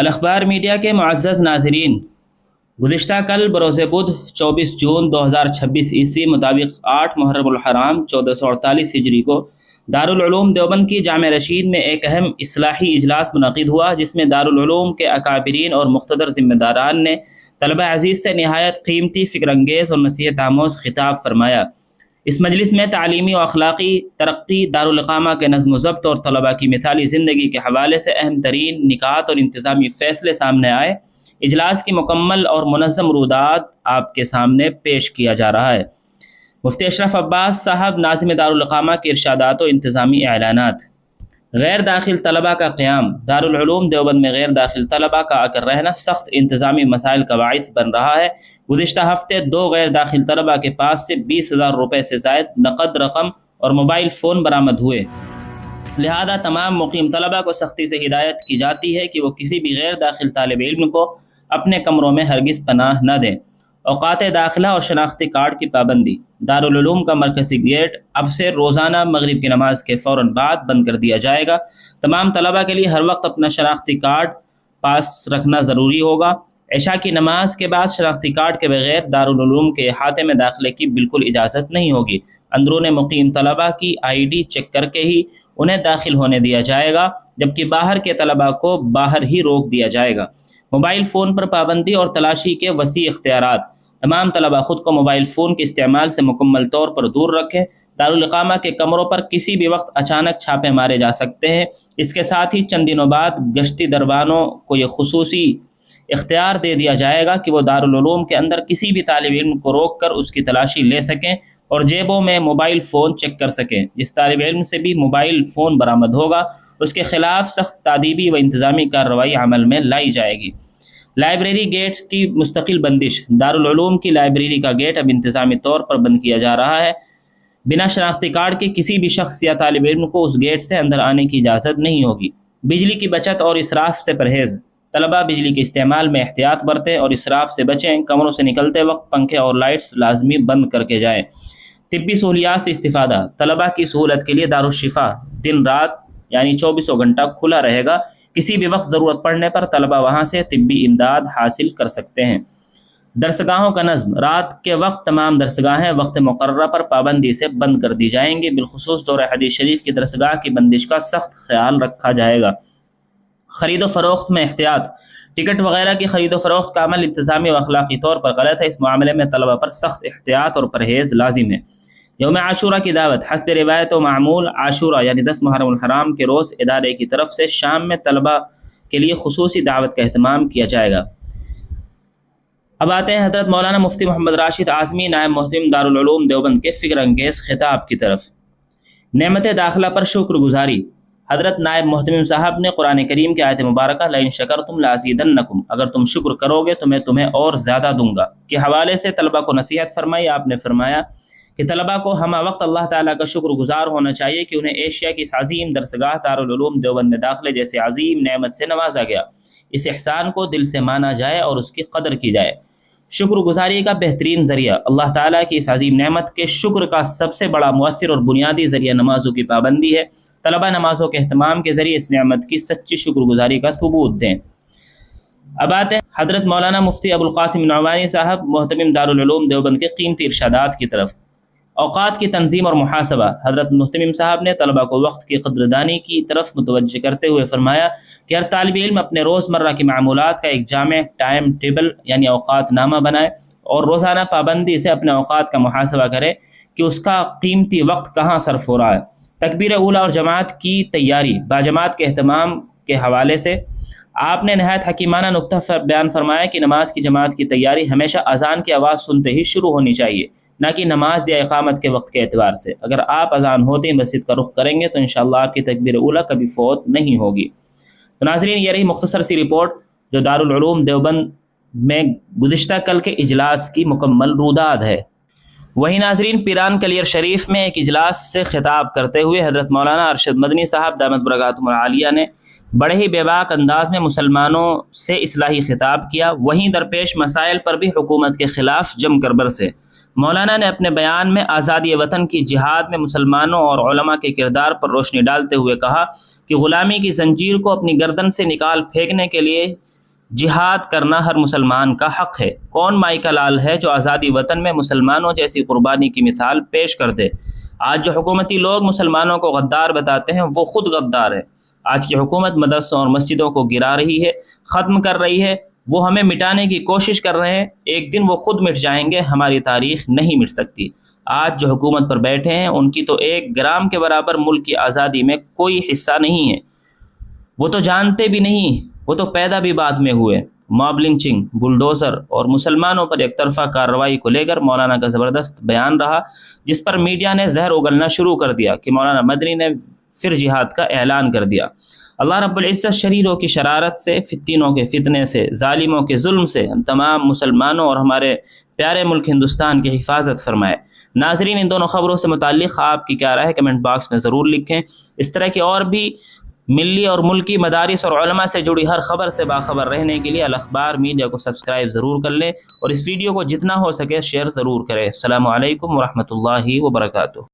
الاخبار media کے معزز ناظرین، گزشتہ کل بروز بدھ 24 جون 2026 عیسوی مطابق 8 محرم الحرام 1448 ہجری کو دارالعلوم دیوبند کی جامع رشید میں ایک اہم اصلاحی اجلاس منعقد ہوا، جس میں دارالعلوم کے اکابرین اور مقتدر ذمہ داران نے طلبہ عزیز سے نہایت قیمتی، فکر انگیز اور نصیحت آموز خطاب فرمایا۔ اس مجلس میں تعلیمی و اخلاقی ترقی، دارالاقامہ کے نظم و ضبط اور طلباء کی مثالی زندگی کے حوالے سے اہم ترین نکات اور انتظامی فیصلے سامنے آئے۔ اجلاس کی مکمل اور منظم رودات آپ کے سامنے پیش کیا جا رہا ہے۔ مفتی اشرف عباس صاحب، ناظم دارالاقامہ کے ارشادات و انتظامی اعلانات۔ غیر داخل طلباء کا قیام۔ دارالعلوم دیوبند میں غیر داخل طلباء کا آ کر رہنا سخت انتظامی مسائل کا باعث بن رہا ہے۔ گزشتہ ہفتے 2 غیر داخل طلباء کے پاس سے 20,000 روپے سے زائد نقد رقم اور موبائل فون برآمد ہوئے۔ لہذا تمام مقیم طلباء کو سختی سے ہدایت کی جاتی ہے کہ وہ کسی بھی غیر داخل طالب علم کو اپنے کمروں میں ہرگز پناہ نہ دیں۔ اوقات داخلہ اور شناختی کارڈ کی پابندی۔ دارالعلوم کا مرکزی گیٹ اب سے روزانہ مغرب کی نماز کے فوراً بعد بند کر دیا جائے گا۔ تمام طلباء کے لیے ہر وقت اپنا شناختی کارڈ پاس رکھنا ضروری ہوگا۔ عشاء کی نماز کے بعد شناختی کارڈ کے بغیر دارالعلوم کے احاطے میں داخلے کی بالکل اجازت نہیں ہوگی۔ اندرون مقیم طلباء کی ID چیک کر کے ہی انہیں داخل ہونے دیا جائے گا، جبکہ باہر کے طلباء کو باہر ہی روک دیا جائے گا۔ موبائل فون پر پابندی اور تلاشی کے وسیع اختیارات۔ تمام طلباء خود کو موبائل فون کے استعمال سے مکمل طور پر دور رکھیں۔ دارالاقامہ کے کمروں پر کسی بھی وقت اچانک چھاپے مارے جا سکتے ہیں۔ اس کے ساتھ ہی چند دنوں بعد گشتی دربانوں کو یہ خصوصی اختیار دے دیا جائے گا کہ وہ دارالعلوم کے اندر کسی بھی طالب علم کو روک کر اس کی تلاشی لے سکیں اور جیبوں میں موبائل فون چیک کر سکیں۔ جس طالب علم سے بھی موبائل فون برآمد ہوگا، اس کے خلاف سخت تادیبی و انتظامی کارروائی عمل میں لائی جائے گی۔ لائبریری گیٹ کی مستقل بندش۔ دارالعلوم کی لائبریری کا گیٹ اب انتظامی طور پر بند کیا جا رہا ہے۔ بنا شناختی کارڈ کے کسی بھی شخص یا طالب علم کو اس گیٹ سے اندر آنے کی اجازت نہیں ہوگی۔ بجلی کی بچت اور اسراف سے پرہیز۔ طلباء بجلی کے استعمال میں احتیاط برتیں اور اسراف سے بچیں۔ کمروں سے نکلتے وقت پنکھے اور لائٹس لازمی بند کر کے جائیں۔ طبی سہولیات سے استفادہ۔ طلباء کی سہولت کے لیے دارالشفا دن رات یعنی 24 گھنٹہ کھلا رہے گا۔ کسی بھی وقت ضرورت پڑنے پر طلباء وہاں سے طبی امداد حاصل کر سکتے ہیں۔ درسگاہوں کا نظم۔ رات کے وقت تمام درسگاہیں وقت مقررہ پر پابندی سے بند کر دی جائیں گی۔ بالخصوص دورہ حدیث شریف کی درسگاہ کی بندش کا سخت خیال رکھا جائے گا۔ خرید و فروخت میں احتیاط۔ ٹکٹ وغیرہ کی خرید و فروخت کا عمل انتظامی و اخلاقی طور پر غلط ہے۔ اس معاملے میں طلباء پر سخت احتیاط اور پرہیز لازم ہے۔ یوم عاشورہ کی دعوت۔ حسب روایت و معمول عاشورہ یعنی 10 محرم الحرام کے روز ادارے کی طرف سے شام میں طلباء کے لیے خصوصی دعوت کا اہتمام کیا جائے گا۔ اب آتے ہیں حضرت مولانا مفتی محمد راشد اعظمی، نائب محتمم دارالعلوم دیوبند کے فکر انگیز خطاب کی طرف۔ نعمت داخلہ پر شکر گزاری۔ حضرت نائب محتمم صاحب نے قرآن کریم کی آیت مبارکہ لئن شکرتم لازیدنکم، اگر تم شکر کرو گے تو میں تمہیں اور زیادہ دوں گا کے حوالے سے طلباء کو نصیحت فرمائی۔ آپ نے فرمایا کہ طلباء کو ہمہ وقت اللہ تعالیٰ کا شکر گزار ہونا چاہیے کہ انہیں ایشیا کی اس عظیم درسگاہ دارالعلوم دیوبند میں داخلے جیسے عظیم نعمت سے نوازا گیا۔ اس احسان کو دل سے مانا جائے اور اس کی قدر کی جائے۔ شکر گزاری کا بہترین ذریعہ۔ اللہ تعالیٰ کی اس عظیم نعمت کے شکر کا سب سے بڑا مؤثر اور بنیادی ذریعہ نمازوں کی پابندی ہے۔ طلباء نمازوں کے اہتمام کے ذریعے اس نعمت کی سچی شکر گزاری کا ثبوت دیں۔ اب آتے ہیں حضرت مولانا مفتی ابو القاسم نعمانی صاحب، محتمم دارالعلوم دیوبند کے قیمتی ارشادات کی طرف۔ اوقات کی تنظیم اور محاسبہ۔ حضرت محتمم صاحب نے طلباء کو وقت کی قدردانی کی طرف متوجہ کرتے ہوئے فرمایا کہ ہر طالب علم اپنے روزمرہ کی معمولات کا ایک جامع ٹائم ٹیبل یعنی اوقات نامہ بنائے اور روزانہ پابندی سے اپنے اوقات کا محاسبہ کرے کہ اس کا قیمتی وقت کہاں صرف ہو رہا ہے۔ تکبیر اولیٰ اور جماعت کی تیاری۔ باجماعت کے اہتمام کے حوالے سے آپ نے نہایت حکیمانہ نکتہ بیان فرمایا کہ نماز کی جماعت کی تیاری ہمیشہ اذان کی آواز سنتے ہی شروع ہونی چاہیے، نہ کہ نماز یا اقامت کے وقت کے اعتبار سے۔ اگر آپ اذان ہوتے ہی مسجد کا رخ کریں گے تو انشاءاللہ آپ کی تکبیر اولیٰ کبھی فوت نہیں ہوگی۔ تو ناظرین، یہ رہی مختصر سی رپورٹ جو دارالعلوم دیوبند میں گزشتہ کل کے اجلاس کی مکمل روداد ہے۔ وہیں ناظرین، پیران کلیر شریف میں ایک اجلاس سے خطاب کرتے ہوئے حضرت مولانا ارشد مدنی صاحب دامت برکاتہم العالیہ نے بڑے ہی بے باک انداز میں مسلمانوں سے اصلاحی خطاب کیا۔ وہیں درپیش مسائل پر بھی حکومت کے خلاف جم کر برسے۔ مولانا نے اپنے بیان میں آزادی وطن کی جہاد میں مسلمانوں اور علماء کے کردار پر روشنی ڈالتے ہوئے کہا کہ غلامی کی زنجیر کو اپنی گردن سے نکال پھینکنے کے لیے جہاد کرنا ہر مسلمان کا حق ہے۔ کون مائی کا لال ہے جو آزادی وطن میں مسلمانوں جیسی قربانی کی مثال پیش کر دے؟ آج جو حکومتی لوگ مسلمانوں کو غدار بتاتے ہیں وہ خود غدار ہیں۔ آج کی حکومت مدرسوں اور مسجدوں کو گرا رہی ہے، ختم کر رہی ہے، وہ ہمیں مٹانے کی کوشش کر رہے ہیں۔ ایک دن وہ خود مٹ جائیں گے، ہماری تاریخ نہیں مٹ سکتی۔ آج جو حکومت پر بیٹھے ہیں ان کی تو 1 گرام کے برابر ملک کی آزادی میں کوئی حصہ نہیں ہے۔ وہ تو جانتے بھی نہیں، وہ تو پیدا بھی بعد میں ہوئے۔ موب لنچنگ، بلڈوزر اور مسلمانوں پر ایک طرفہ کارروائی کو لے کر مولانا کا زبردست بیان رہا، جس پر میڈیا نے زہر اگلنا شروع کر دیا کہ مولانا مدنی نے پھر جہاد کا اعلان کر دیا۔ اللہ رب العزت شریروں کی شرارت سے، فتنوں کے فتنے سے، ظالموں کے ظلم سے ہم تمام مسلمانوں اور ہمارے پیارے ملک ہندوستان کی حفاظت فرمائے۔ ناظرین، ان دونوں خبروں سے متعلق آپ کی کیا رائے ہے کمنٹ باکس میں ضرور لکھیں۔ اس طرح کی اور بھی ملی اور ملکی مدارس اور علماء سے جڑی ہر خبر سے باخبر رہنے کے لیے الاخبار میڈیا کو سبسکرائب ضرور کر لیں اور اس ویڈیو کو جتنا ہو سکے شیئر ضرور کریں۔ السلام علیکم ورحمۃ اللہ وبرکاتہ۔